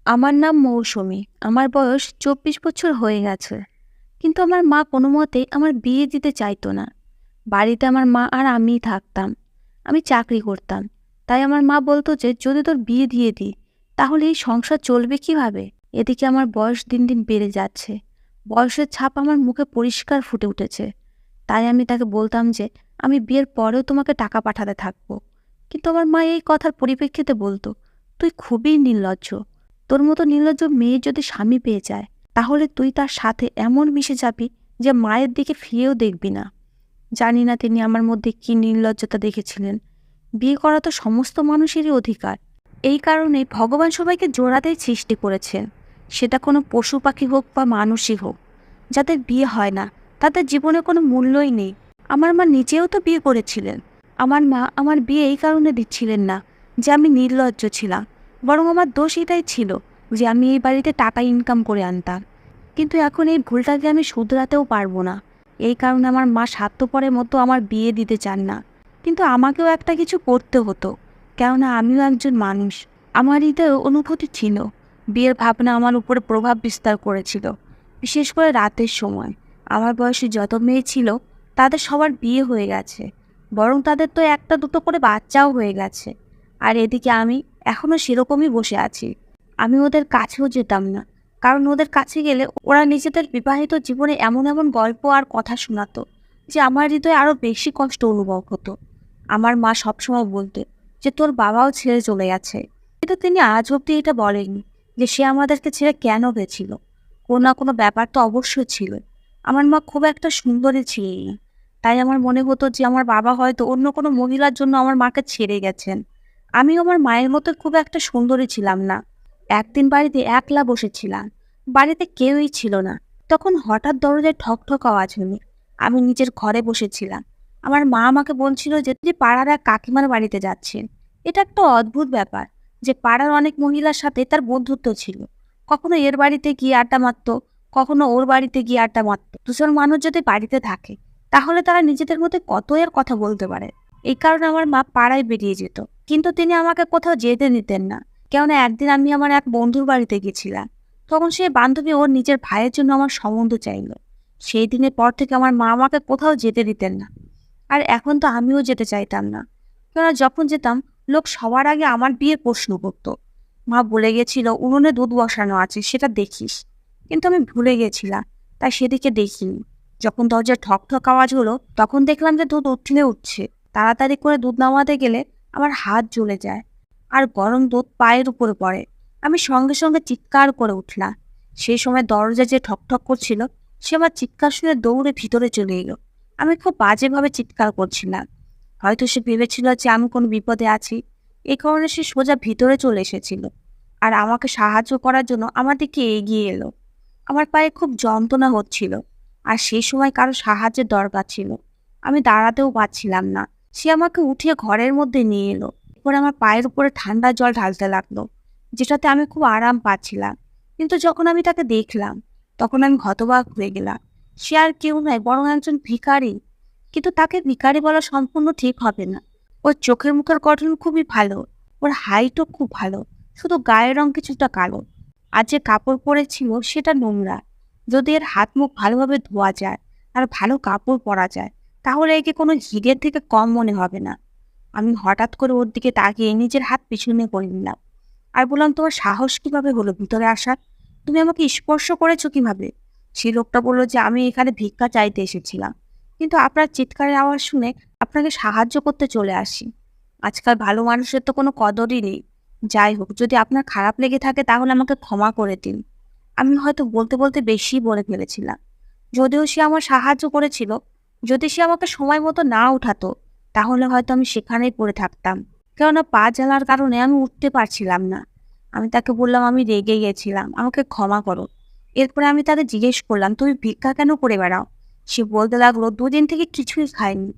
আমার নাম মৌসুমী। আমার বয়স ২৪ বছর হয়ে গেছে। কিন্তু আমার মা কোনোমতেই আমার বিয়ে দিতে চাইতো না। বাড়িতে আমার মা আর আমিই থাকতাম। আমি চাকরি করতাম। তাই আমার মা বলতো যে, "যদি তোর বিয়ে দিয়ে দিই, তাহলে এই সংসার চলবে কিভাবে?" এদিকে আমার বয়স দিন দিন বেড়ে যাচ্ছে। বয়সের ছাপ আমার মুখে পরিষ্কার ফুটে উঠেছে। তাই আমি তাকে বলতাম যে, "আমি বিয়ের পরেও তোমাকে টাকা পাঠাতে থাকবো।" কিন্তু আমার মা এই কথার পরিপ্রেক্ষিতে বলতো, "তুই খুবই নির্লজ্জ। তোর মতো নির্লজ্জ মেয়ে যদি স্বামী পেয়ে যায়, তাহলে তুই তার সাথে এমন মিশে যাবি যে মায়ের দিকে ফিরেও দেখবি না।" জানি না তিনি আমার মধ্যে কি নির্লজ্জতা দেখেছিলেন। বিয়ে করা তো সমস্ত মানুষেরই অধিকার। এই কারণে ভগবান সবাইকে জোড়াতেই সৃষ্টি করেছেন। সেটা কোনো পশু পাখি হোক বা মানুষই হোক। যাদের বিয়ে হয় না, তাদের জীবনে কোনো মূল্যই নেই। আমার মা নিজেও তো বিয়ে করেছিলেন। আমার মা আমার বিয়ে এই কারণে দিচ্ছিলেন না যে আমি নির্লজ্জ ছিলাম, বরং আমার দোষ এটাই ছিল যে আমি এই বাড়িতে টাকা ইনকাম করে আনতাম। কিন্তু এখন এই ভুলটাকে আমি শুধরাতেও পারবো না। এই কারণে আমার মা স্বার্থপরের মতো আমার বিয়ে দিতে চান না। কিন্তু আমাকেও একটা কিছু করতে হতো, কেননা আমিও একজন মানুষ। আমার হৃদয়ে অনুভূতি ছিল। বিয়ের ভাবনা আমার উপরে প্রভাব বিস্তার করেছিল, বিশেষ করে রাতের সময়। আমার বয়সী যত মেয়ে ছিল, তাদের সবার বিয়ে হয়ে গেছে, বরং তাদের তো একটা দুটো করে বাচ্চাও হয়ে গেছে। আর এদিকে আমি এখনও সেরকমই বসে আছি। আমি ওদের কাছেও যেতাম না, কারণ ওদের কাছে গেলে ওরা নিজেদের বিবাহিত জীবনে এমন এমন গল্প আর কথা শোনাতো যে আমার হৃদয়ে আরো বেশি কষ্ট অনুভব হতো। আমার মা সবসময় বলতে যে তোর বাবাও ছেড়ে চলে গেছে, কিন্তু তিনি আজ অব্দি এটা বলেননি যে সে আমাদেরকে ছেড়ে কেন গেছিল। কোনো না কোনো ব্যাপার তো অবশ্যই ছিল। আমার মা খুব একটা সুন্দরী ছিলেন না, তাই আমার মনে হতো যে আমার বাবা হয়তো অন্য কোনো মহিলার জন্য আমার মাকে ছেড়ে গেছেন। আমিও আমার মায়ের মতো খুব একটা সুন্দরী ছিলাম না। একদিন বাড়িতে একলা বসেছিলাম। বাড়িতে কেউই ছিল না। তখন হঠাৎ দরজায় ঠক ঠক আওয়াজ হলো। আমি নিজের ঘরে বসেছিলাম। আমার মা আমাকে বলছিল যে পাড়ার এক কাকিমার বাড়িতে যাচ্ছেন। এটা একটা অদ্ভুত ব্যাপার যে পাড়ার অনেক মহিলার সাথে তার বন্ধুত্ব ছিল। কখনো এর বাড়িতে গিয়ে আড্ডা মারতো, কখনো ওর বাড়িতে গিয়ে আড্ডা মারতো। দুজন মানুষ যদি বাড়িতে থাকে, তাহলে তারা নিজেদের মধ্যে কত এর কথা বলতে পারে। এই কারণে আমার মা পাড়ায় বেরিয়ে যেত, কিন্তু তিনি আমাকে কোথাও যেতে দিতেন না। কেননা একদিন আমি আমার এক বন্ধুর বাড়িতে গেছিলাম। তখন সেই বান্ধবী ওর নিজের ভাইয়ের জন্য আমার সম্বন্ধ চাইল। সেই দিনের পর থেকে আমার মা আমাকে কোথাও যেতে দিতেন না। আর এখন তো আমিও যেতে চাইতাম না, কেননা যখন যেতাম, লোক সবার আগে আমার বিয়ের প্রশ্ন করতো। মা বলে গেছিল উনুনে দুধ বসানো আছে, সেটা দেখিস। কিন্তু আমি ভুলে গেছিলাম, তাই সেদিকে দেখিনি। যখন দরজায় ঠক ঠক আওয়াজ হলো, তখন দেখলাম যে দুধ উঠলে উঠছে। তাড়াতাড়ি করে দুধ নামাতে গেলে আমার হাত জ্বলে যায়, আর গরম দুধ পায়ের উপরে পড়ে। আমি সঙ্গে সঙ্গে চিৎকার করে উঠলাম। সেই সময় দরজা যে ঠকঠক করছিল, সে আমার চিৎকার শুনে দৌড়ে ভিতরে চলে এলো। আমি খুব বাজেভাবে চিৎকার করছিলাম। হয়তো সে ভেবেছিল যে আমি কোনো বিপদে আছি। এই কারণে সে সোজা ভিতরে চলে এসেছিল আর আমাকে সাহায্য করার জন্য আমার দিকে এগিয়ে এলো। আমার পায়ে খুব যন্ত্রণা হচ্ছিল, আর সেই সময় কারো সাহায্যের দরকার ছিল। আমি দাঁড়াতেও পারছিলাম না। সে আমাকে উঠিয়ে ঘরের মধ্যে নিয়ে এলো। এরপর আমার পায়ের উপরে ঠান্ডা জল ঢালতে লাগলো, যেটাতে আমি খুব আরাম পাচ্ছিলাম। কিন্তু যখন আমি তাকে দেখলাম, তখন আমি হতবাক হয়ে গেলাম। সে আর কেউ নয়, বরং একজন ভিখারি। কিন্তু তাকে ভিখারি বলা সম্পূর্ণ ঠিক হবে না। ওর চোখের মুখের গঠন খুবই ভালো, ওর হাইটও খুব ভালো, শুধু গায়ের রং কিছুটা কালো। আর যে কাপড় পরেছিল সেটা নোংরা। যদি এর হাত মুখ ভালোভাবে ধোয়া যায় আর ভালো কাপড় পরা যায়, তাহলে একে কোনো হিরের থেকে কম মনে হবে না। আমি হঠাৎ করে ওর দিকে তাকিয়ে নিজের হাত পিছনে করে নিলাম, আর বললাম, তোমার সাহস কিভাবে হলো ভিতরে আসার? তুমি আমাকে স্পর্শ করেছো কিভাবে? সেই লোকটা বললো যে আমি এখানে ভিক্ষা চাইতে এসেছিলাম, কিন্তু আপনার চিৎকারের আওয়াজ শুনে আপনাকে সাহায্য করতে চলে আসি। আজকাল ভালো মানুষের তো কোনো কদরই নেই। যাই হোক, যদি আপনার খারাপ লেগে থাকে তাহলে আমাকে ক্ষমা করে দিন। আমি হয়তো বলতে বলতে বেশি বলে ফেলেছিলাম। যদিও সে আমার সাহায্য করেছিল, যদি সে আমাকে সময় মতো না উঠাতো, তাহলে হয়তো আমি সেখানেই পড়ে থাকতাম। কেননা পা জ্বালার কারণে আমি উঠতে পারছিলাম না। আমি তাকে বললাম আমি রেগে গেছিলাম, আমাকে ক্ষমা করো। এরপরে আমি তাকে জিজ্ঞেস করলাম, তুমি ভিক্ষা কেন করে বেড়াও? সে বলতে লাগলো, দুদিন থেকে কিছুই খাইনি,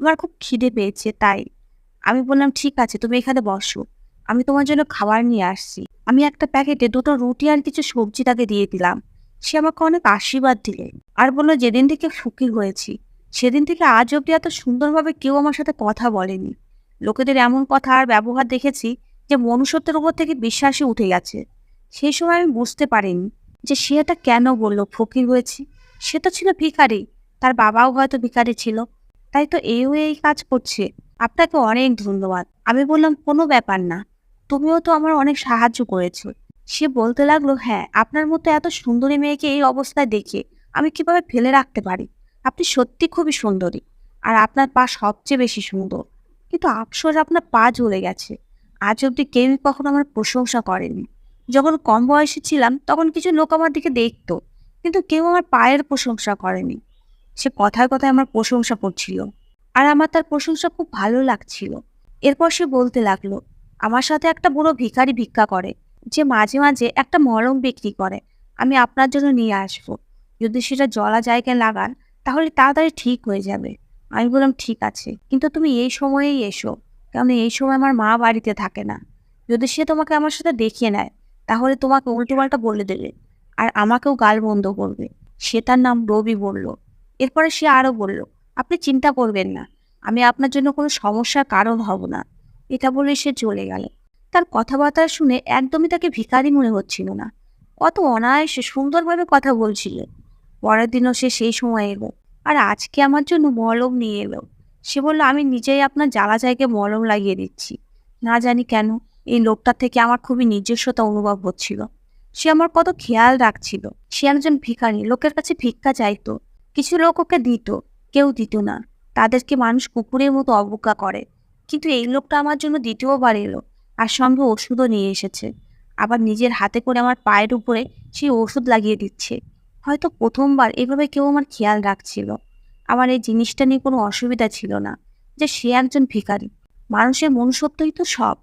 আমার খুব খিদে পেয়েছে তাই। আমি বললাম, ঠিক আছে, তুমি এখানে বসো, আমি তোমার জন্য খাবার নিয়ে আসছি। আমি একটা প্যাকেটে দুটো রুটি আর কিছু সবজি তাকে দিয়ে দিলাম। সে আমাকে অনেক আশীর্বাদ দিলে, আর বললো, যেদিন থেকে সুখী হয়েছি, সেদিন থেকে আজ অব্দি এত সুন্দরভাবে কেউ আমার সাথে কথা বলেনি। লোকেদের এমন কথা আর ব্যবহার দেখেছি যে মনুষ্যত্বের উপর থেকে বিশ্বাসই উঠে গেছে। সেই সময় আমি বুঝতে পারিনি যে সে এটা কেন বলল ফকির হয়েছি। সে তো ছিল ভিখারি, তার বাবাও হয়তো ভিখারি ছিল, তাই তো এই কাজ করছে। আপনাকে অনেক ধন্যবাদ। আমি বললাম, কোনো ব্যাপার না, তুমিও তো আমার অনেক সাহায্য করেছো। সে বলতে লাগলো, হ্যাঁ, আপনার মতো এত সুন্দরী মেয়েকে এই অবস্থায় দেখে আমি কিভাবে ফেলে রাখতে পারি। আপনি সত্যি খুবই সুন্দরী, আর আপনার পা সবচেয়ে বেশি সুন্দর। কিন্তু আফসোস, আপনার পা জ্বলে গেছে। আজ অব্দি কেউই কখনো আমার প্রশংসা করেনি। যখন কম বয়সে ছিলাম তখন কিছু লোক আমার দিকে দেখতো, কিন্তু কেউ আমার পায়ের প্রশংসা করেনি। সে কথায় কথায় আমার প্রশংসা করছিল, আর আমার তার প্রশংসা খুব ভালো লাগছিল। এরপর সে বলতে লাগলো, আমার সাথে একটা বুড়ো ভিখারি ভিক্ষা করে, যে মাঝে মাঝে একটা মলম বিক্রি করে। আমি আপনার জন্য নিয়ে আসবো। যদি সেটা জলা জায়গায় লাগান তাহলে তাড়াতাড়ি ঠিক হয়ে যাবে। আমি বললাম, ঠিক আছে, কিন্তু তুমি এই সময়েই এসো, কারণ এই সময় আমার মা বাড়িতে থাকে না। যদি সে তোমাকে আমার সাথে দেখিয়ে নেয় তাহলে তোমাকে উল্টোপাল্টা বলে দেবে, আর আমাকেও গালমন্দ করবে। সে তার নাম রবি বলল। এরপরে সে আরো বলল, আপনি চিন্তা করবেন না, আমি আপনার জন্য কোনো সমস্যার কারণ হব না। এটা বলে সে চলে গেল। তার কথাবার্তা শুনে একদমই তাকে ভিখারি মনে হচ্ছিল না। কত অনায়াসে সুন্দরভাবে কথা বলছিল। পরের দিনও সে সেই সময় এলো, আর আজকে আমার জন্য মলম নিয়ে এলো। সে বলল, আমি নিজেই আপনার জ্বালা জায়গায় মলম লাগিয়ে দিচ্ছি। না জানি কেন এই লোকটার থেকে আমার খুবই নিজস্বতা অনুভব হচ্ছিল। সে আমার কত খেয়াল রাখছিল। সে একজন ভিখারি, লোকের কাছে ভিক্ষা চাইতো। কিছু লোক ওকে দিত, কেউ দিত না। তাদেরকে মানুষ কুকুরের মতো অবজ্ঞা করে। কিন্তু এই লোকটা আমার জন্য দ্বিতীয়বার এলো, আর সঙ্গে ওষুধও নিয়ে এসেছে। আবার নিজের হাতে করে আমার পায়ের উপরে সেই ওষুধ লাগিয়ে দিচ্ছে। হয়তো প্রথমবার এভাবে কেউ আমার খেয়াল রাখছিল। আমার এই জিনিসটা নিয়ে কোনো অসুবিধা ছিল না, যে সে একজন ভিখারি। মানুষের মনুষ্যত্বই তো সব।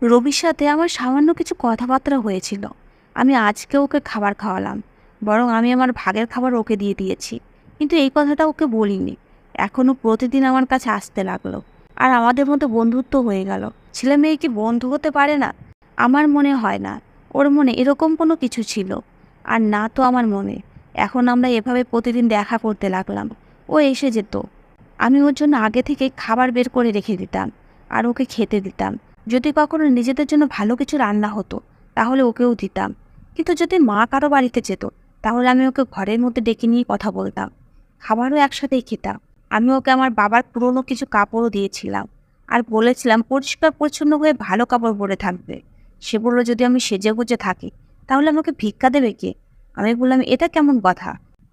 রবির সাথে আমার সামান্য কিছু কথাবার্তা হয়েছিল। আমি আজকে ওকে খাবার খাওয়ালাম, বরং আমি আমার ভাগের খাবার ওকে দিয়ে দিয়েছি। কিন্তু এই কথাটা ওকে বলিনি। এখনও প্রতিদিন আমার কাছে আসতে লাগলো, আর আমাদের মধ্যে বন্ধুত্ব হয়ে গেল। ছেলে মেয়ে কি বন্ধু হতে পারে না? আমার মনে হয় না ওর মনে এরকম কোনো কিছু ছিল, আর না তো আমার মনে। এখন আমরা এভাবে প্রতিদিন দেখা করতে লাগলাম। ও এসে যেত, আমি ওর জন্য আগে থেকে খাবার বের করে রেখে দিতাম, আর ওকে খেতে দিতাম। যদি কখনো নিজেদের জন্য ভালো কিছু রান্না হতো তাহলে ওকেও দিতাম। কিন্তু যদি মা কারো বাড়িতে যেত তাহলে আমি ওকে ঘরের মধ্যে ডেকে নিয়ে কথা বলতাম, খাবারও একসাথেই খেতাম। আমি ওকে আমার বাবার পুরনো কিছু কাপড়ও দিয়েছিলাম, আর বলেছিলাম পরিষ্কার পরিচ্ছন্ন হয়ে ভালো কাপড় পরে থাকবে। সে বলল, যদি আমি সেজে গুজে থাকি তাহলে আমাকে ভিক্ষা দেবে কে? আমি বললাম, এটা কেমন কথা?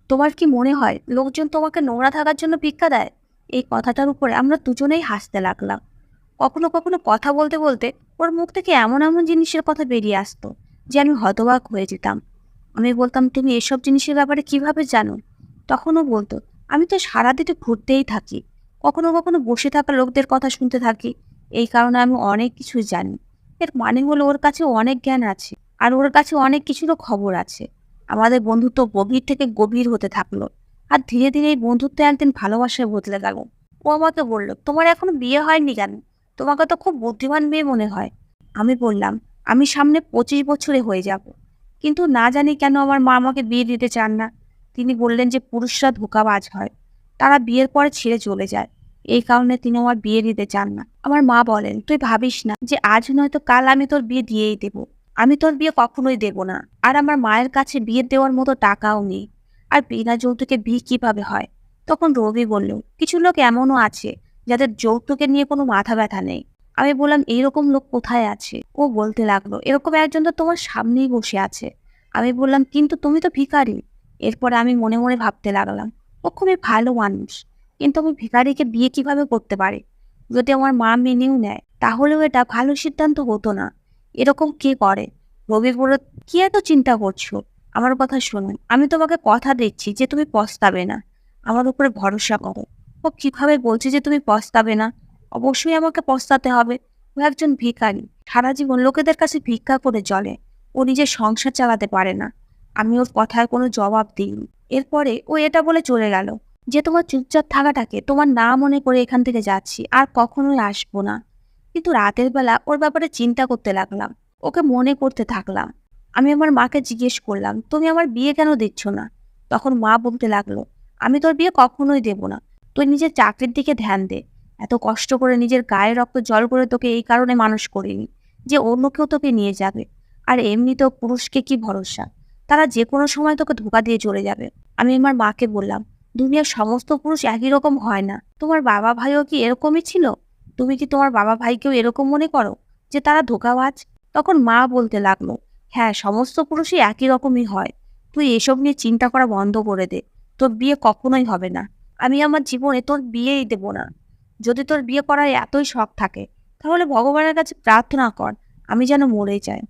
তোমার কি মনে হয় লোকজন তোমাকে নোংরা থাকার জন্য ভিক্ষা দেয়? এই কথাটার উপরে আমরা দুজনেই হাসতে লাগলাম। কখনো কখনো কথা বলতে বলতে ওর মুখ থেকে এমন এমন জিনিসের কথা বেরিয়ে আসতো যে আমি হতবাক হয়ে যেতাম। আমি বলতাম, তুমি এসব জিনিসের ব্যাপারে কিভাবে জানো? তখনও বলতো, আমি তো সারাদিনে ঘুরতেই থাকি, কখনো কখনো বসে থাকা লোকদের কথা শুনতে থাকি, এই কারণে আমি অনেক কিছুই জানি। এর মানে হলো ওর কাছে অনেক জ্ঞান আছে, আর ওর কাছে অনেক কিছুরও খবর আছে। আমাদের বন্ধুত্ব গভীর থেকে গভীর হতে থাকলো, আর ধীরে ধীরে এই বন্ধুত্ব একদিন ভালোবাসায় বদলে গেল। ও আমাকে বলল, তোমার এখনো বিয়ে হয়নি কেন? তোমাকে তো খুব বুদ্ধিমান মেয়ে মনে হয়। আমি বললাম, আমি সামনে 25 বছরে হয়ে যাব, কিন্তু না জানি কেন আমার মা আমাকে বিয়ে দিতে চান না। তিনি বললেন যে পুরুষরা ধোঁকাবাজ হয়, তারা বিয়ের পরে ছেড়ে চলে যায়। এই কারণে তিনি আমার বিয়ে দিতে চান না। আমার মা বলেন, তুই ভাবিস না যে আজ নয়তো কাল আমি তোর বিয়ে দিয়েই দেব। আমি তোর বিয়ে কখনোই দেব না। আর আমার মায়ের কাছে বিয়ে দেওয়ার মতো টাকাও নেই। আর বিনা যৌতুকে বিয়ে কিভাবে হয়? তখন রবি বলল, কিছু লোক এমনও আছে যাদের যৌতুকে নিয়ে কোনো মাথা ব্যথা নেই। আমি বললাম, এইরকম লোক কোথায় আছে? ও বলতে লাগলো, এরকম একজন তো তোমার সামনেই বসে আছে। আমি বললাম, কিন্তু তুমি তো ভিখারি। এরপরে আমি মনে মনে ভাবতে লাগলাম, ও খুবই ভালো মানুষ, কিন্তু আমি ভিখারিকে বিয়ে কিভাবে করতে পারি? যদি আমার মা মেনেও নেয় তাহলেও এটা ভালো সিদ্ধান্ত হতো না। এরকম কে করে? রবি বলল, কি এত চিন্তা করছো? আমার কথা শোনো, আমি তোমাকে কথা দিচ্ছি যে তুমি পস্তাবে না। আমার উপরে ভরসা করো। ও কিভাবে বলছে যে তুমি পস্তাবে না? অবশ্যই আমাকে পস্তাতে হবে। ও একজন ভিখারি, সারা জীবন লোকেদের কাছে ভিক্ষা করে চলে। ও নিজের সংসার চালাতে পারে না। আমি ওর কথায় কোনো জবাব দিইনি। এরপরে ও এটা বলে চলে গেল যে তোমার চুপচাপ থাকাটাকে তোমার না মনে করে এখান থেকে যাচ্ছি, আর কখনোই আসবো না। কিন্তু রাতের বেলা ওর ব্যাপারে চিন্তা করতে লাগলাম, ওকে মনে করতে থাকলাম। আমি আমার মাকে জিজ্ঞেস করলাম, তুমি আমার বিয়ে কেন দিচ্ছ না? তখন মা বলতে লাগলো, আমি তোর বিয়ে কখনোই দেব না। তুই নিজের চাকরির দিকে ধ্যান দে। এত কষ্ট করে নিজের গায়ে রক্ত জল করে তোকে এই কারণে মানুষ করিনি যে অন্য কেউ তোকে নিয়ে যাবে। আর এমনিতেও পুরুষকে কি ভরসা, তারা যে কোনো সময় তোকে ধোকা দিয়ে চলে যাবে। আমি আমার মাকে বললাম, দুনিয়ার সমস্ত পুরুষ একই রকম হয় না। তোমার বাবা ভাইও কি এরকমই ছিল? তুমি কি তোমার বাবা ভাইকেও এরকম মনে করো যে তারা ধোঁকাবাজ? তখন মা বলতে লাগলো, হ্যাঁ, সমস্ত পুরুষই একই রকমই হয়। তুই এসব নিয়ে চিন্তা করা বন্ধ করে দে। তোর বিয়ে কখনোই হবে না। আমি আমার জীবনে তোর বিয়েই দেব না। যদি তোর বিয়ে করার এতই শখ থাকে, তাহলে ভগবানের কাছে প্রার্থনা কর আমি যেন মরে যাই।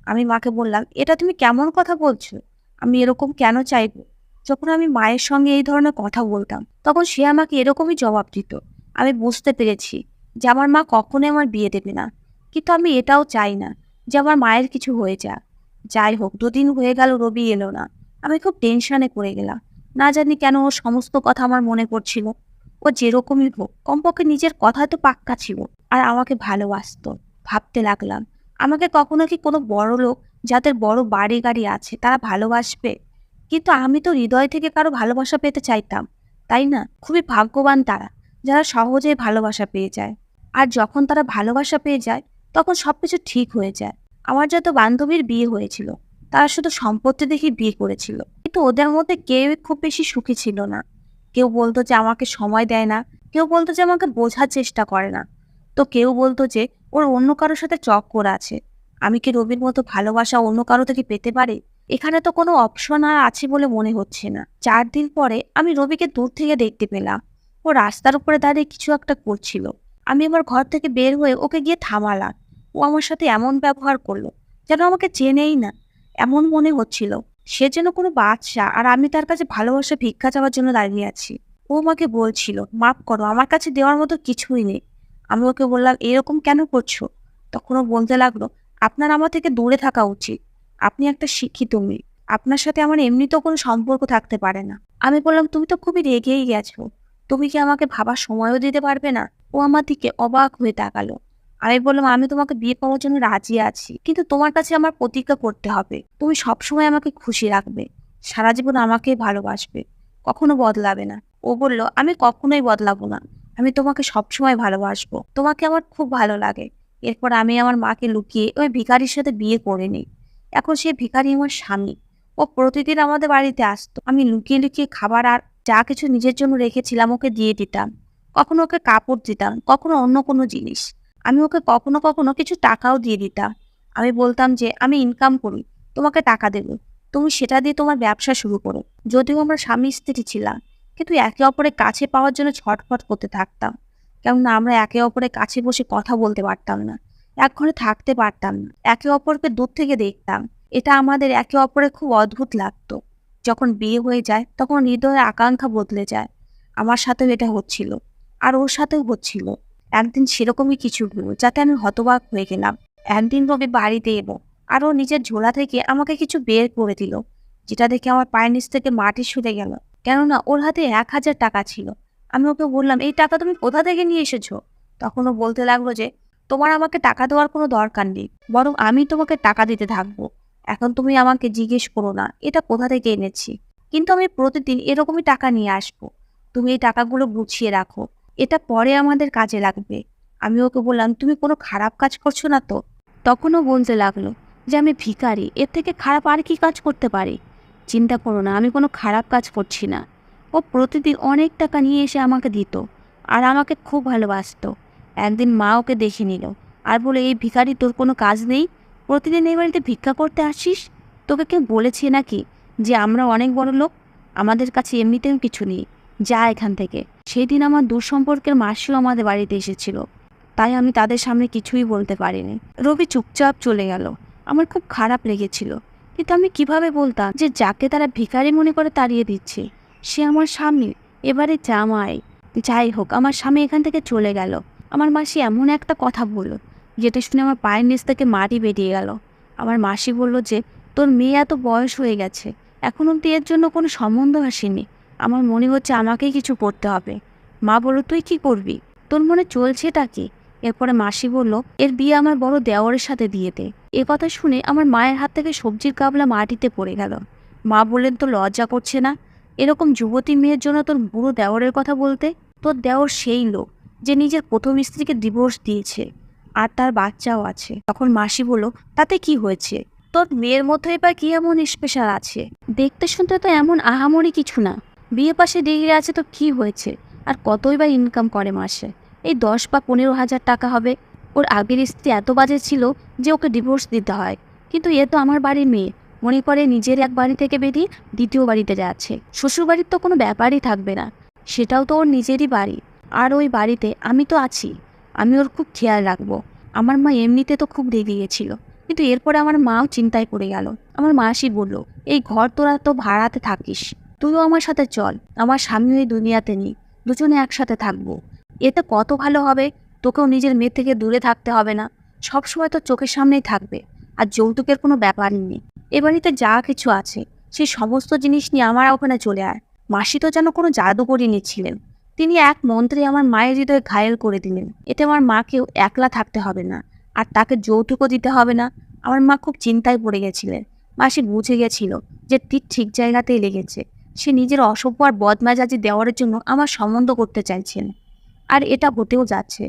আমি মাকে বললাম, এটা তুমি কেমন কথা বলছো? আমি এরকম কেন চাইবো? যখন আমি মায়ের সঙ্গে এই ধরনের কথা বলতাম, তখন সে আমাকে এরকমই জবাব দিত। আমি বুঝতে পেরেছি যে আমার মা কখনোই আমার বিয়ে দেবে না। কিন্তু আমি এটাও চাই না যে আমার মায়ের কিছু হয়ে যাক। যাই হোক, 2 দিন হয়ে গেল রবি এলো না। আমি খুব টেনশনে পড়ে গেলাম। না জানি কেন ওর সমস্ত কথা আমার মনে পড়ছিল। ও যেরকমই হোক, কমপক্ষে নিজের কথা তো পাক্কা ছিল, আর আমাকে ভালোবাসতো। ভাবতে লাগলাম, আমাকে কখনো কি কোনো বড় লোক, যাদের বড় বাড়ি গাড়ি আছে, তারা ভালোবাসবে? কিন্তু আমি তো হৃদয় থেকে কারো ভালোবাসা পেতে চাইতাম, তাই না? খুবই ভাগ্যবান তারা, যারা সহজেই ভালোবাসা পেয়ে যায়। আর যখন তারা ভালোবাসা পেয়ে যায়, তখন সবকিছু ঠিক হয়ে যায়। আমার যত বান্ধবীর বিয়ে হয়েছিল, তারা শুধু সম্পত্তি দেখে বিয়ে করেছিল, কিন্তু ওদের মধ্যে কেউ খুব বেশি সুখী ছিল না। কেউ বলতো যে আমাকে সময় দেয় না, কেউ বলতো যে আমাকে বোঝার চেষ্টা করে না, তো কেউ বলতো যে ওর অন্য কারোর সাথে চক্কর আছে। আমি কি রবির মতো ভালোবাসা অন্য কারো থেকে পেতে পারি? এখানে তো কোনো অপশন আর আছে বলে মনে হচ্ছে না। 4 দিন পরে আমি রবিকে দূর থেকে দেখতে পেলাম। ও রাস্তার উপরে দাঁড়িয়ে কিছু একটা করছিল। আমি আমার ঘর থেকে বের হয়ে ওকে গিয়ে থামালাম। ও আমার সাথে এমন ব্যবহার করলো যেন আমাকে চেনেই না। এমন মনে হচ্ছিল সে যেন কোনো বাদশা, আর আমি তার কাছে ভালোবাসা ভিক্ষা চাওয়ার জন্য দাঁড়িয়ে আছি। ও আমাকে বলছিল, মাফ করো, আমার কাছে দেওয়ার মতো কিছুই নেই। আমি ওকে বললাম, এরকম কেন করছো? তখন ও বলতে লাগলো, আপনার আমার থেকে দূরে থাকা উচিত। আপনি একটা শিক্ষিত মেয়ে, আপনার সাথে আমার এমনিতেও কোনো সম্পর্ক থাকতে পারে না। আমি বললাম, তুমি তো খুবই রেগেই গেছো। তুমি কি আমাকে ভাবার সময়ও দিতে পারবে না? ও আমার দিকে অবাক হয়ে তাকালো। আমি বললাম, আমি তোমাকে বিয়ে করার জন্য রাজি আছি, কিন্তু তোমার কাছে আমার প্রতিজ্ঞা করতে হবে তুমি সবসময় আমাকে খুশি রাখবে, সারা জীবন আমাকেই ভালোবাসবে, কখনো বদলাবে না। ও বলল, আমি কখনোই বদলাবো না। আমি তোমাকে সবসময় ভালোবাসবো, তোমাকে আমার খুব ভালো লাগে। এরপর আমি আমার মাকে লুকিয়ে ওই ভিখারির সাথে বিয়ে করে নিই। এখন সে ভিখারি আমার স্বামী। ও প্রতিদিন আমাদের বাড়িতে আসতো। আমি লুকিয়ে লুকিয়ে খাবার আর যা কিছু নিজের জন্য রেখেছিলাম ওকে দিয়ে দিতাম। কখনো ওকে কাপড় দিতাম, কখনো অন্য কোনো জিনিস। আমি ওকে কখনো কখনো কিছু টাকাও দিয়ে দিতাম। আমি বলতাম যে আমি ইনকাম করি, তোমাকে টাকা দেবো, তুমি সেটা দিয়ে তোমার ব্যবসা শুরু করো। যদিও আমরা স্বামী স্ত্রী ছিলাম, কিন্তু একে অপরের কাছে পাওয়ার জন্য ছটফট করতে থাকতাম। কেননা আমরা একে অপরের কাছে বসে কথা বলতে পারতাম না, এক ঘরে থাকতে পারতাম না, একে অপরকে দূর থেকে দেখতাম। এটা আমাদের একে অপরের খুব অদ্ভুত লাগতো। যখন বিয়ে হয়ে যায়, তখন হৃদয়ের আকাঙ্ক্ষা বদলে যায়। আমার সাথেও এটা হচ্ছিল, আর ওর সাথেও হচ্ছিল। একদিন সেরকমই কিছু হলো, যাতে আমি হতবাক হয়ে গেলাম। একদিন রবি বাড়িতে এলো, আর ও নিজের ঝোলা থেকে আমাকে কিছু বের করে দিল, যেটা দেখে আমার পায়ের নিচ থেকে মাটি সরে গেল। কেননা ওর হাতে 1000 টাকা ছিল। আমি ওকে বললাম, এই টাকা তুমি কোথা থেকে নিয়ে এসেছো? তখন ও বলতে লাগলো যে, তোমার আমাকে টাকা দেওয়ার কোনো দরকার নেই, বরং আমি তোমাকে টাকা দিতে থাকবো। এখন তুমি আমাকে জিজ্ঞেস করো না এটা কোথা থেকে এনেছি, কিন্তু আমি প্রতিদিন এরকমই টাকা নিয়ে আসবো। তুমি এই টাকাগুলো গুছিয়ে রাখো, এটা পরে আমাদের কাজে লাগবে। আমি ওকে বললাম, তুমি কোনো খারাপ কাজ করছো না তো? তখনও বলতে লাগলো যে আমি ভিখারি, এর থেকে খারাপ আর কি কাজ করতে পারি? চিন্তা করো না, আমি কোনো খারাপ কাজ করছি না। ও প্রতিদিন অনেক টাকা নিয়ে এসে আমাকে দিত, আর আমাকে খুব ভালোবাসতো। একদিন মা ওকে দেখে নিল, আর বলে, এই ভিখারি, তোর কোনো কাজ নেই? প্রতিদিন এই বাড়িতে ভিক্ষা করতে আসিস? তোকে কেউ বলেছে নাকি যে আমরা অনেক বড় লোক? আমাদের কাছে এমনিতেও কিছু নেই, যা এখান থেকে। সেই দিন আমার দূরসম্পর্কের মাসিও আমাদের বাড়িতে এসেছিল, তাই আমি তাদের সামনে কিছুই বলতে পারিনি। রবি চুপচাপ চলে গেল। আমার খুব খারাপ লেগেছিল, কিন্তু আমি কিভাবে বলতাম যে যাকে তারা ভিখারি মনে করে তাড়িয়ে দিচ্ছে, সে আমার স্বামী, এবারে জামাই। যাই হোক, আমার স্বামী এখান থেকে চলে গেল। আমার মাসি এমন একটা কথা বলল, যেটা শুনে আমার পায়ের নিচ থেকে মাটি বেরিয়ে গেল। আমার মাসি বলল যে, তোর মেয়ে এত বয়স হয়ে গেছে, এখন অব্দি এর জন্য কোনো সম্বন্ধ আসেনি। আমার মনে হচ্ছে আমাকেই কিছু করতে হবে। মা বলল, তুই কি করবি? তোর মনে চলছেটা কি? এরপরে মাসি বলল, এর বিয়ে আমার বড় দেওরের সাথে দিয়ে দে। এ কথা শুনে আমার মায়ের হাত থেকে সবজির গাবলা মাটিতে পড়ে গেল। মা বললেন, তোর লজ্জা করছে না এরকম যুবতী মেয়ের জন্য তোর বুড়ো দেওরের কথা বলতে? তোর দেওর সেই লোক যে নিজের প্রথম স্ত্রীকে ডিভোর্স দিয়েছে, আর তার বাচ্চাও আছে। তখন মাসি বলল, তাতে কি হয়েছে? তোর মেয়ের মধ্যে এবার কি এমন স্পেশাল আছে? দেখতে শুনতে তো এমন আহামরি কিছু না। বিয়ে পাশে ডিগ্রি আছে তো কি হয়েছে? আর কতই বা ইনকাম করে মাসে? এই 10 বা 15 হাজার টাকা হবে। ওর আগের স্ত্রী এত বাজে ছিল যে ওকে ডিভোর্স দিতে হয়। কিন্তু এ তো আমার বাড়ির মেয়ে, মনে করে নিজের এক বাড়ি থেকে বেরিয়ে দ্বিতীয় বাড়িতে যাচ্ছে। শ্বশুর বাড়ির তো কোনো ব্যাপারই থাকবে না, সেটাও তো ওর নিজেরই বাড়ি। আর ওই বাড়িতে আমি তো আছি, আমি ওর খুব খেয়াল রাখবো। আমার মা এমনিতে তো খুব রেগে গেছিল, কিন্তু এরপরে আমার মাও চিন্তায় পড়ে গেল। আমার মাসি বলল, এই ঘর তোরা তো ভাড়াতে থাকিস, তুইও আমার সাথে চল। আমার স্বামী এই দুনিয়াতে নেই, দুজনে একসাথে থাকবো। এতে কত ভালো হবে, তোকেও নিজের মেয়ে থেকে দূরে থাকতে হবে না, সবসময় তো চোখের সামনেই থাকবে। আর যৌতুকের কোনো ব্যাপারই নেই। এ বাড়িতে যা কিছু আছে সেই সমস্ত জিনিস নিয়ে আমার ওখানে চলে আয়। মাসি তো যেন কোনো জাদুকরী নিচ্ছিলেন, তিনি এক মন্ত্রে আমার মায়ের হৃদয় ঘায়েল করে দিলেন। এতে আমার মাকেও একলা থাকতে হবে না, আর তাকে যৌতুকও দিতে হবে না। আমার মা খুব চিন্তায় পড়ে গেছিলেন। মাসি বুঝে গেছিল যে তীর ঠিক জায়গাতেই লেগেছে। সে নিজের অসভ্য আর বদমেজাজি দেওয়ার জন্য আমার সম্বন্ধ করতে চাইছেন, আর এটা হতেও যাচ্ছে।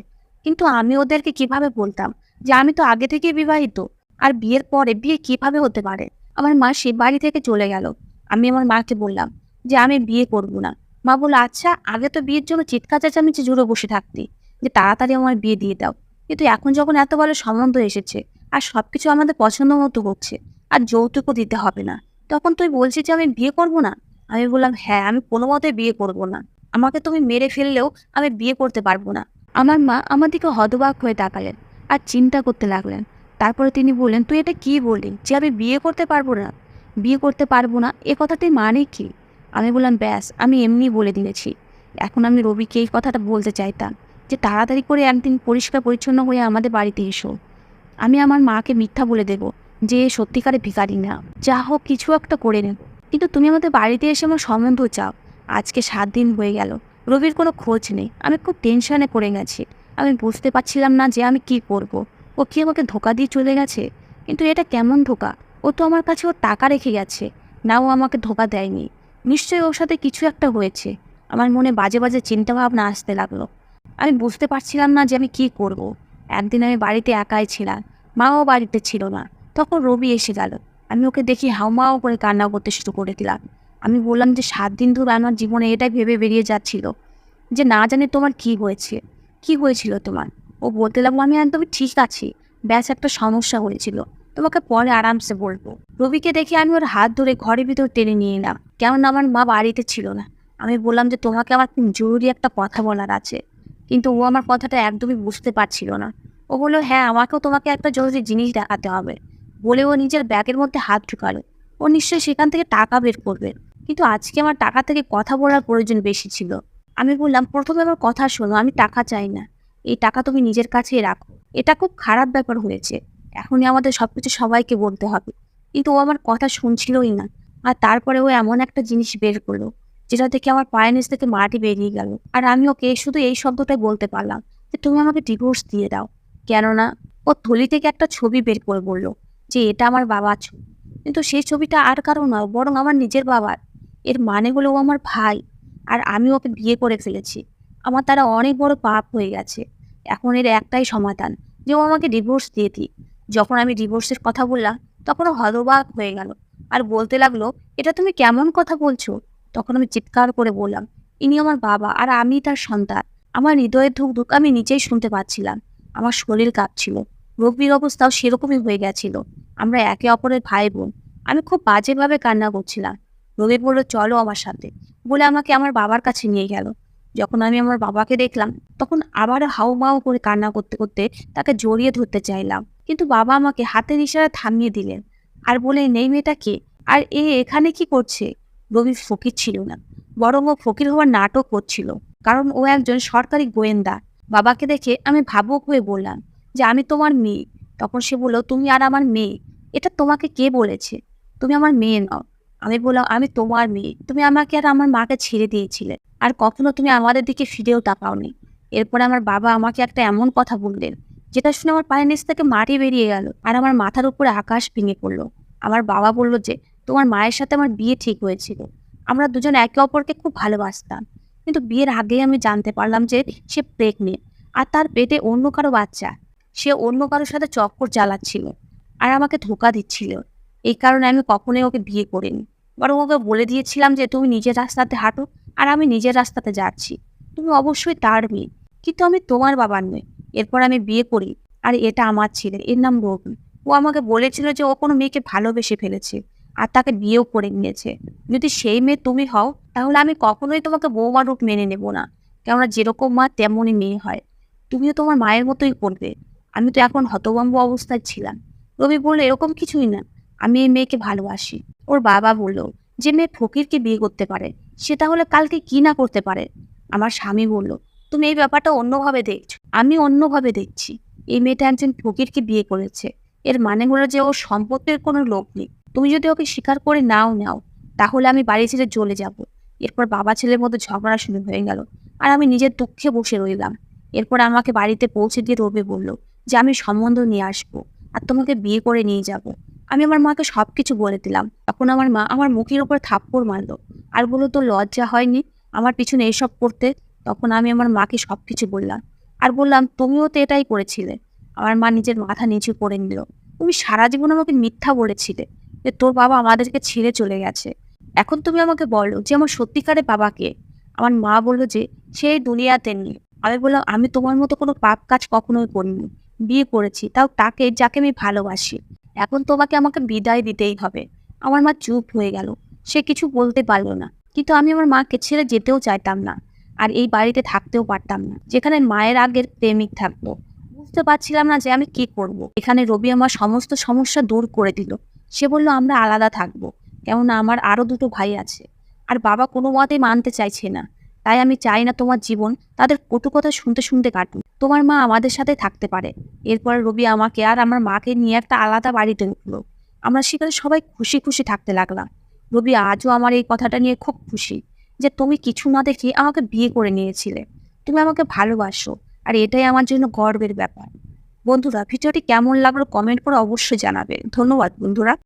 কিন্তু আমি ওদেরকে কিভাবে বলতাম যে আমি তো আগে থেকেই বিবাহিত, আর বিয়ের পরে বিয়ে কিভাবে হতে পারে? আমার মাসি বাড়ি থেকে চলে গেল। আমি আমার মাকে বললাম যে আমি বিয়ে করব না। মা বলল, আচ্ছা, আগে তো বিয়ের জন্য চিৎকার চেঁচামেচি জুড়ে বসে থাকতি যে তাড়াতাড়ি আমার বিয়ে দিয়ে দাও, কিন্তু এখন যখন এত ভালো সম্বন্ধ এসেছে আর সবকিছু আমাদের পছন্দ মতো হচ্ছে, আর যৌতুকও দিতে হবে না, তখন তুই বলছিস যে আমি বিয়ে করব না? আমি বললাম, হ্যাঁ, আমি কোনো মতে বিয়ে করব না। আমাকে তুমি মেরে ফেললেও আমি বিয়ে করতে পারবো না। আমার মা আমার দিকে হতবাক হয়ে তাকালেন আর চিন্তা করতে লাগলেন। তারপরে তিনি বললেন, তুই এটা কি বললি যে আমি বিয়ে করতে পারবো না? বিয়ে করতে পারবো না এ কথাটি মানে কি? আমি বললাম, ব্যাস, আমি এমনি বলে দিয়েছি। এখন আমি রবিকে এই কথাটা বলতে চাইতাম যে তাড়াতাড়ি করে একদিন পরিষ্কার পরিচ্ছন্ন হয়ে আমাদের বাড়িতে এসো। আমি আমার মাকে মিথ্যা বলে দেব যে এ সত্যিকারে ভিখারি না, যা হোক কিছু একটা করে নেব। কিন্তু তুমি আমাদের বাড়িতে এসে আমার সম্বন্ধ চাও। আজকে 7 দিন হয়ে গেল, রবির কোনো খোঁজ নেই। আমি খুব টেনশনে পড়ে গেছি। আমি বুঝতে পারছিলাম না যে আমি কি করব। ও কি আমাকে ধোকা দিয়ে চলে গেছে? কিন্তু এটা কেমন ধোকা? ও তো আমার কাছে ওর টাকা রেখে গেছে, না ও আমাকে ধোকা দেয়নি। নিশ্চয়ই ওর সাথে কিছু একটা হয়েছে। আমার মনে বাজে বাজে চিন্তাভাবনা আসতে লাগলো। আমি বুঝতে পারছিলাম না যে আমি কি করব। একদিন আমি বাড়িতে একাই ছিলাম, মাও বাড়িতে ছিল না। তখন রবি এসে গেল। আমি ওকে দেখি হাউমাউ করে কান্না করতে শুরু করে দিলাম। আমি বললাম যে 7 দিন ধরে আমার জীবনে এটাই ভেবে বেরিয়ে যাচ্ছিল যে না জানি তোমার কি হয়েছে, কি হয়েছিল তোমার। ও বলতে লাগলো, আমি একদমই ঠিক আছি, ব্যাস একটা সমস্যা হয়েছিল, তোমাকে পরে আরামসে বলবো। রবিকে দেখে আমি ওর হাত ধরে ঘরের ভিতর টেনে নিয়ে এলাম, কেননা আমার মা বাড়িতে ছিল না। আমি বললাম যে তোমাকে আমার খুব জরুরি একটা কথা বলার আছে। কিন্তু ও আমার কথাটা একদমই বুঝতে পারছিল না। ও বললো, হ্যাঁ, আমাকেও তোমাকে একটা জরুরি জিনিস দেখাতে হবে। বলে ও নিজের ব্যাগের মধ্যে হাত ঢুকালো। ও নিশ্চয়ই সেখান থেকে টাকা বের করবে, কিন্তু আজকে আমার টাকা থেকে কথা বলার প্রয়োজন বেশি ছিল। আমি বললাম, প্রথমে আমার কথা শোনো, আমি টাকা চাই না, এই টাকা তুমি নিজের কাছেই রাখো। এটা খুব খারাপ ব্যাপার হয়েছে, এখনই আমাদের সবকিছু সবাইকে বলতে হবে। কিন্তু ও আমার কথা শুনছিলই না। আর তারপরে ও এমন একটা জিনিস বের করলো যেটা থেকে আমার পায়ের নিচ থেকে মাটি বেরিয়ে গেল। আর আমি ওকে শুধু এই শব্দটাই বলতে পারলাম যে তুমি আমাকে ডিভোর্স দিয়ে দাও। কেননা ও থলি থেকে একটা ছবি বের করে বলল যে এটা আমার বাবার ছবি, কিন্তু সেই ছবিটা আর কারো নয়, বরং আমার নিজের বাবার। এর মানে হলো ও আমার ভাই, আর আমি ওকে বিয়ে করে ফেলেছি। আমার দ্বারা অনেক বড় পাপ হয়ে গেছে। এখন এর একটাই সমাধান, যে ও আমাকে ডিভোর্স দিয়ে দিক। যখন আমি ডিভোর্সের কথা বললাম তখন ও হতবাক হয়ে গেল আর বলতে লাগলো, এটা তুমি কেমন কথা বলছো? তখন আমি চিৎকার করে বললাম, ইনি আমার বাবা আর আমি তার সন্তান। আমার হৃদয়ের ধুক ধুক আমি নিজেই শুনতে পাচ্ছিলাম। আমার শরীর কাঁপছিল। রবির অবস্থাও সেরকমই হয়ে গেছিল। আমরা একে অপরের ভাই বোন। আমি খুব বাজেভাবে কান্না করছিলাম। রবি বলল, চলো আমার সাথে, বলে আমাকে আমার বাবার কাছে নিয়ে গেল। যখন আমি আমার বাবাকে দেখলাম তখন আবার হাউমাউ করে কান্না করতে করতে তাকে জড়িয়ে ধরতে চাইলাম, কিন্তু বাবা আমাকে হাতের ইশারায় থামিয়ে দিলেন আর বলে, নেই মেয়েটা কে, আর এখানে কি করছে? রবি ফকির ছিল না, বরং ও ফকির হওয়ার নাটক করছিল, কারণ ও একজন সরকারি গোয়েন্দা। বাবাকে দেখে আমি ভাবুক হয়ে বললাম যে আমি তোমার মেয়ে। তখন সে বলল, তুমি আর আমার মেয়ে, এটা তোমাকে কে বলেছে? তুমি আমার মেয়ে নও। আমি বললাম, আমি তোমার মেয়ে, তুমি আমাকে আর আমার মাকে ছেড়ে দিয়েছিলে, আর কখনো তুমি আমাদের দিকে ফিরেও তাকাওনি। এরপরে আমার বাবা আমাকে একটা এমন কথা বললেন যেটা শুনে আমার পায়ের নিচ থেকে মাটি বেরিয়ে গেল আর আমার মাথার উপরে আকাশ ভেঙে পড়লো। আমার বাবা বলল যে তোমার মায়ের সাথে আমার বিয়ে ঠিক হয়েছিল, আমরা দুজন একে অপরকে খুব ভালোবাসতাম, কিন্তু বিয়ের আগেই আমি জানতে পারলাম যে সে প্রেগনেন্ট আর তার পেটে অন্য কারো বাচ্চা। সে অন্য কারোর সাথে চক্কর চালাচ্ছিল আর আমাকে ধোকা দিচ্ছিল। এই কারণে আমি কখনোই ওকে বিয়ে করিনি। বরং ওকে বলে দিয়েছিলাম যে তুমি নিজের রাস্তাতে হাঁটো, আর আমি নিজের রাস্তাতে যাচ্ছি। তুমি অবশ্যই তার মেয়ে, কিন্তু আমি তোমার বাবার নই। এরপর আমি বিয়ে করি, আর এটা আমার ছেলে, এর নাম রবি। ও আমাকে বলেছিল যে ও কোনো মেয়েকে ভালোবেসে ফেলেছে আর তাকে বিয়েও করে নিয়েছে। যদি সেই মেয়ে তুমি হও, তাহলে আমি কখনোই তোমাকে বৌমা রূপ মেনে নেব না। কেননা যেরকম মা তেমনই মেয়ে হয়। তুমিও তোমার মায়ের মতোই করবে। আমি তো এখন হতভম্ব অবস্থায় ছিলাম। রবি বলল, এরকম কিছুই না, আমি এই মেয়েকে ভালোবাসি। ওর বাবা বলল, যে মেয়ে ফকিরকে বিয়ে করতে পারে, সে তাহলে কালকে কি না করতে পারে। আমার স্বামী বলল, তুমি এই ব্যাপারটা অন্যভাবে দেখছো। আমি অন্যভাবে দেখছি। এই মেয়েটা একজন ফকিরকে বিয়ে করেছে, এর মানে হলো যে ওর সম্পত্তির কোনো লোভ নেই। তুমি যদি ওকে স্বীকার করে নাও, তাহলে আমি বাড়ি ছেড়ে চলে যাব। এরপর বাবা ছেলের মধ্যে ঝগড়া শুরু হয়ে গেল, আর আমি নিজের দুঃখে বসে রইলাম। এরপর আমাকে বাড়িতে পৌঁছে দিয়ে রবি বলল যে আমি সম্বন্ধ নিয়ে আসবো, আর তোমাকে বিয়ে করে নিয়ে যাব। আমি আমার মাকে সবকিছু বলে দিলাম। তখন আমার মা আমার মুখের উপর থাপ্পড় মারলো, আর বললো, তোর লজ্জা হয়নি আমার পিছনে এসব করতে? তখন আমি আমার মাকে সবকিছু বললাম, আর বললাম, তুমিও তো এটাই করেছিলে। আমার মা নিজের মাথা নিচু করে নিল। তুমি সারা জীবন আমাকে মিথ্যা বলেছিলে যে তোর বাবা আমাদেরকে ছেড়ে চলে গেছে। এখন তুমি আমাকে বলো যে আমার সত্যিকারের বাবাকে। আমার মা বললো যে সে এই দুনিয়াতে নেই। আমি বললাম, আমি তোমার মতো কোনো পাপ কাজ কখনোই করিনি। বিয়ে করেছি, তাও তাকে যাকে আমি ভালোবাসি। এখন তোমাকে আমাকে বিদায় দিতেই হবে। আমার মা চুপ হয়ে গেল। সে কিছু বলতে পারলো না। কিন্তু আমি আমার মাকে ছেড়ে যেতেও চাইতাম না, আর এই বাড়িতে থাকতেও পারতাম না যেখানে মায়ের আগের প্রেমিক থাকতো। বুঝতে পারছিলাম না যে আমি কি করব। এখানে রবি আমার সমস্ত সমস্যা দূর করে দিল। সে বলল, আমরা আলাদা থাকবো, কেননা আমার আরো দুটো ভাই আছে, আর বাবা কোনো মতেই মানতে চাইছে না। তাই আমি চাই না তোমার জীবন তাদের কটু কথা শুনতে শুনতে কাটুক। তোমার মা আমাদের সাথে থাকতে পারে। এরপর রবি আমাকে আর আমার মাকে নিয়ে একটা আলাদা বাড়িতে উঠলো। আমরা সেখানে সবাই খুশি খুশি থাকতে লাগলাম। রবি আজও আমার এই কথাটা নিয়ে খুব খুশি যে তুমি কিছু না দেখে আমাকে বিয়ে করে নিয়েছিলে। তুমি আমাকে ভালোবাসো, আর এটাই আমার জন্য গর্বের ব্যাপার। বন্ধুরা, ভিডিওটি কেমন লাগলো কমেন্ট করে অবশ্যই জানাবে। ধন্যবাদ বন্ধুরা।